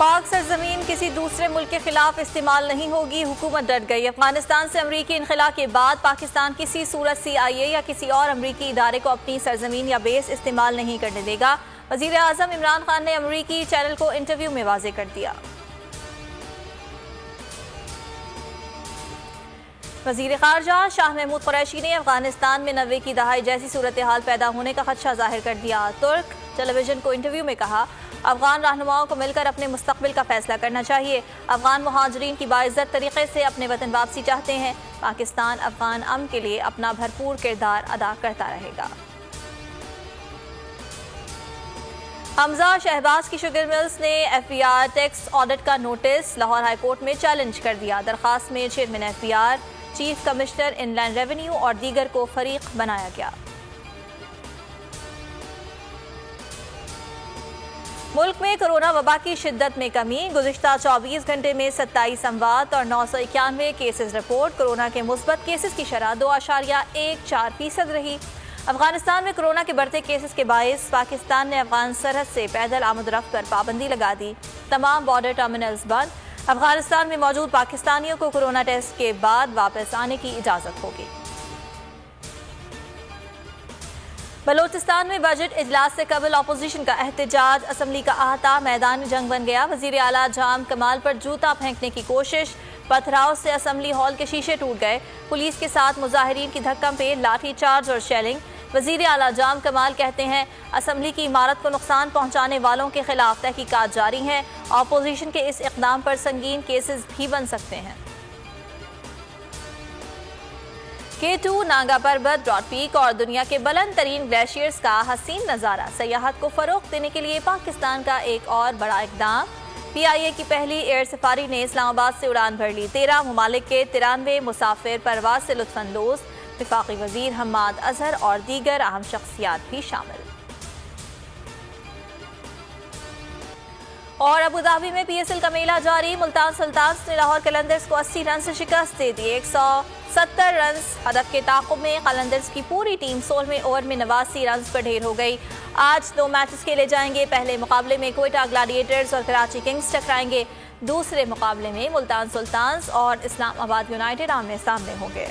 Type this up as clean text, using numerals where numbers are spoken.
پاک سرزمین کسی دوسرے ملک کے خلاف استعمال نہیں ہوگی، حکومت ڈٹ گئی۔ افغانستان سے امریکی انخلا کے بعد پاکستان کسی صورت CIA یا کسی اور امریکی ادارے کو اپنی سرزمین یا بیس استعمال نہیں کرنے دے گا۔ وزیر اعظم عمران خان نے امریکی چینل کو انٹرویو میں واضح کر دیا۔ وزیر خارجہ شاہ محمود قریشی نے افغانستان میں 90 کی دہائی جیسی صورتحال پیدا ہونے کا خدشہ ظاہر کر دیا۔ ترک ٹیلی ویژن کو انٹرویو میں کہا، افغان رہنماؤں کو مل کر اپنے مستقبل کا فیصلہ کرنا چاہیے۔ افغان مہاجرین کی باعزت طریقے سے اپنے وطن واپسی چاہتے ہیں۔ پاکستان افغان امن کے لیے اپنا بھرپور کردار ادا کرتا رہے گا۔ حمزہ شہباز کی شوگر ملز نے FBR ٹیکس آڈٹ کا نوٹس لاہور ہائی کورٹ میں چیلنج کر دیا۔ درخواست میں چیئرمین FBR، چیف کمشنر ان لینڈ ریونیو اور دیگر کو فریق بنایا گیا۔ ملک میں کرونا وبا کی شدت میں کمی، گزشتہ 24 گھنٹے میں 27 اموات اور 991 کیسز رپورٹ۔ کرونا کے مثبت کیسز کی شرح 2.14% رہی۔ افغانستان میں کرونا کے بڑھتے کیسز کے باعث پاکستان نے افغان سرحد سے پیدل آمد و رفت پر پابندی لگا دی۔ تمام بارڈر ٹرمینلز بند۔ افغانستان میں موجود پاکستانیوں کو کرونا ٹیسٹ کے بعد واپس آنے کی اجازت ہوگی۔ بلوچستان میں بجٹ اجلاس سے قبل اپوزیشن کا احتجاج، اسمبلی کا احاطہ میدان جنگ بن گیا۔ وزیر اعلیٰ جام کمال پر جوتا پھینکنے کی کوشش، پتھراؤ سے اسمبلی ہال کے شیشے ٹوٹ گئے۔ پولیس کے ساتھ مظاہرین کی دھکم پہ لاٹھی چارج اور شیلنگ۔ وزیر اعلیٰ جام کمال کہتے ہیں اسمبلی کی عمارت کو نقصان پہنچانے والوں کے خلاف تحقیقات جاری ہیں۔ اپوزیشن کے اس اقدام پر سنگین کیسز بھی بن سکتے ہیں۔ K2 ناگا پربت، براڈ پیک اور دنیا کے بلند ترین گلیشیئرز کا حسین نظارہ۔ سیاحت کو فروغ دینے کے لیے پاکستان کا ایک اور بڑا اقدام۔ PIA کی پہلی ایئر سفاری نے اسلام آباد سے اڑان بھر لی۔ 13 ممالک کے 93 مسافر پرواز سے لطف اندوز۔ وفاقی وزیر حماد اظہر اور دیگر اہم شخصیات بھی شامل۔ اور ابوظہبی میں PSL کا میلہ جاری، ملتان سلطانز نے لاہور قلندرز کو 80 رن سے شکست دے دی۔ 170 رنز ہدف کے تعاقب میں قلندرز کی پوری ٹیم 16ویں اوور میں 89 رنز پر ڈھیر ہو گئی۔ آج 2 میچز کھیلے جائیں گے۔ پہلے مقابلے میں کوئٹہ گلیڈیٹرز اور کراچی کنگز ٹکرائیں گے۔ دوسرے مقابلے میں ملتان سلطانز اور اسلام آباد یونائیٹڈ آمنے سامنے ہوں گے۔